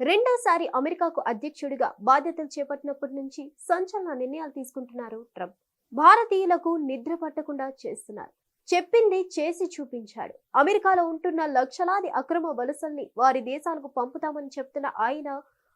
రెండోసారి అమెరికాకు అధ్యక్షుడిగా బాధ్యతలు చేపట్టినప్పటి నుంచి సంచలన నిర్ణయాలు తీసుకుంటున్నారు ట్రంప్. భారతీయులకు నిద్ర పట్టకుండా చేస్తున్నారు. చెప్పింది చేసి చూపించాడు. అమెరికాలో ఉంటున్న లక్షలాది అక్రమ వలసల్ని వారి దేశాలకు పంపుతామని చెప్తున్న ఆయన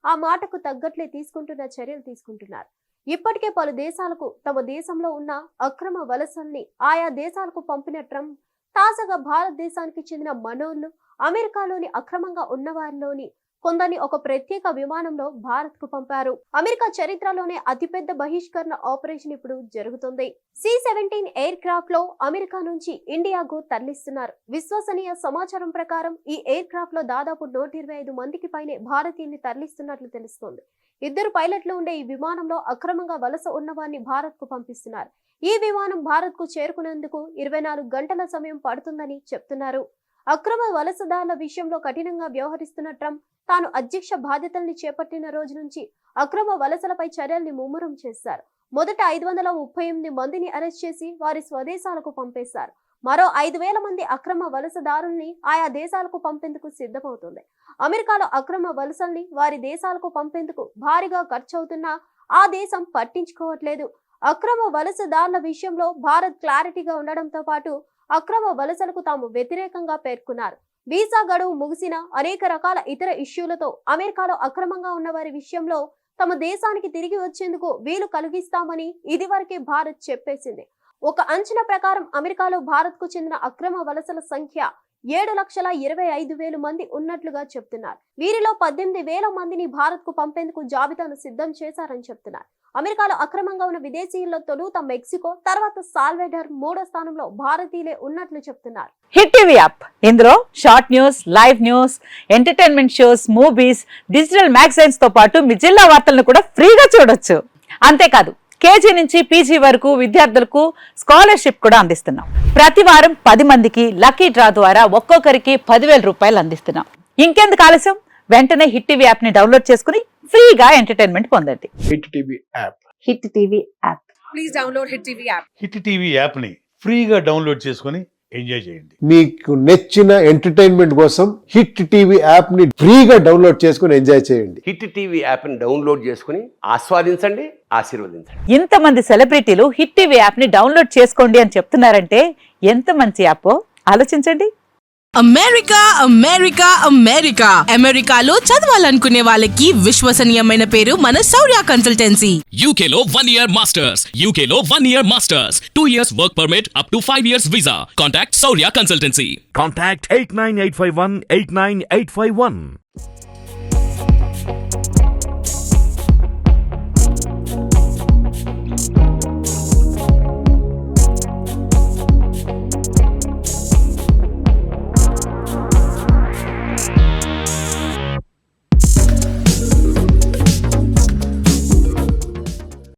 ఆ మాటకు తగ్గట్లే తీసుకుంటున్న చర్యలు తీసుకుంటున్నారు. ఇప్పటికే పలు దేశాలకు తమ దేశంలో ఉన్న అక్రమ వలసల్ని ఆయా దేశాలకు పంపిన ట్రంప్ తాజాగా భారతదేశానికి చెందిన మనోళ్లు అమెరికాలోని అక్రమంగా ఉన్న వారిలోని కొందరిని ఒక ప్రత్యేక విమానంలో భారత్ కు పంపారు. అమెరికా చరిత్రలోనే అతిపెద్ద బహిష్కరణ ఆపరేషన్ ఇప్పుడు జరుగుతుంది. C-17 ఎయిర్ క్రాఫ్ట్ లో అమెరికా నుంచి ఇండియాకు తరలిస్తున్నారు. విశ్వసనీయ సమాచారం ప్రకారం ఈ ఎయిర్ క్రాఫ్ట్ లో దాదాపు 125 మందికి పైనే భారతీయుల్ని తరలిస్తున్నట్లు తెలుస్తోంది. 2 పైలట్లు ఉండే ఈ విమానంలో అక్రమంగా వలస ఉన్న వారిని భారత్ కు పంపిస్తున్నారు. ఈ విమానం భారత్ కు చేరుకునేందుకు 24 గంటల సమయం పడుతుందని చెప్తున్నారు. అక్రమ వలసదారుల విషయంలో కఠినంగా వ్యవహరిస్తున్న ట్రంప్ తాను అధ్యక్ష బాధ్యతల్ని చేపట్టిన రోజు నుంచి అక్రమ వలసలపై చర్యల్ని ముమ్మరం చేశారు. మొదట 538 మందిని అరెస్ట్ చేసి వారి స్వదేశాలకు పంపేశారు. మరో 5,000 మంది అక్రమ వలసదారుల్ని ఆయా దేశాలకు పంపేందుకు సిద్ధమవుతుంది. అమెరికాలో అక్రమ వలసల్ని వారి దేశాలకు పంపేందుకు భారీగా ఖర్చవుతున్నా ఆ దేశం పట్టించుకోవట్లేదు. అక్రమ వలసదారుల విషయంలో భారత్ క్లారిటీగా ఉండడంతో పాటు అక్రమ వలసలకు తాము వ్యతిరేకంగా పేర్కొన్నారు. వీసా గడువు ముగిసిన అనేక రకాల ఇతర ఇష్యూలతో అమెరికాలో అక్రమంగా ఉన్న వారి విషయంలో తమ దేశానికి తిరిగి వచ్చేందుకు వీలు కలిగిస్తామని ఇదివరకే భారత్ చెప్పేసింది. ఒక అంచనా ప్రకారం అమెరికాలో భారత్ కు చెందిన అక్రమ వలసల సంఖ్య 7,25,000 మంది ఉన్నట్లుగా చెప్తున్నారు. వీరిలో 18,000 మందిని భారత్ కు పంపేందుకు జాబితాను సిద్ధం చేశారని చెప్తున్నారు. అమెరికాలో అక్రమంగా ఉన్న విదేశీయుల్లో తొలుత మెక్సికో, తర్వాత సాల్వెడర్, 3వ స్థానంలో భారతీయులే ఉన్నట్లు చెప్తున్నారు. హిట్ టీవీ యాప్ ఇందులో short news, live news, entertainment shows, movies, digital magazines తో పాటు మీ జిల్లా వార్తలను కూడా ఫ్రీగా చూడొచ్చు. అంతేకాదు కేజీ నుంచి పీజీ వరకు విద్యార్థులకు స్కాలర్షిప్ కూడా అందిస్తున్నాం. ప్రతి వారం 10 మందికి లక్కీ డ్రా ద్వారా ఒక్కొక్కరికి 10,000 రూపాయలు అందిస్తున్నాం. ఇంకెందుకు ఆలస్యం, వెంటనే హిట్ టీవీ యాప్ ని డౌన్లోడ్ చేసుకుని ఫ్రీగా ఎంటర్టైన్మెంట్ పొందండి. Hit TV app. Hit TV app. Please download hit TV app. Hit TV app ని ఫ్రీగా డౌన్లోడ్ చేసుకుని ఎంజాయ్ చేయండి. మీకు నచ్చిన ఎంటర్టైన్మెంట్ కోసం హిట్ టీవీ యాప్ ని ఫ్రీగా డౌన్లోడ్ చేసుకుని ఎంజాయ్ చేయండి. హిట్ టీవీ యాప్ ని డౌన్లోడ్ చేసుకుని ఆస్వాదించండి, ఆశీర్వదించండి. ఇంతమంది సెలబ్రిటీలు హిట్ టీవీ యాప్ ని డౌన్లోడ్ చేసుకోండి అని చెప్తున్నారంటే ఎంత మంచి యాప్ ఆలోచించండి. అమెరికా అమెరికా అమెరికా అమెరికాలో చదవాలనుకునే వాళ్ళకి విశ్వసనీయమైన పేరు మన శౌర్య కన్సల్టెన్సీ. UK లో 1 year masters. UK లో 1 year masters. 2 years work permit up to 5 years visa. Contact Shaurya Consultancy. Contact 89851 89851.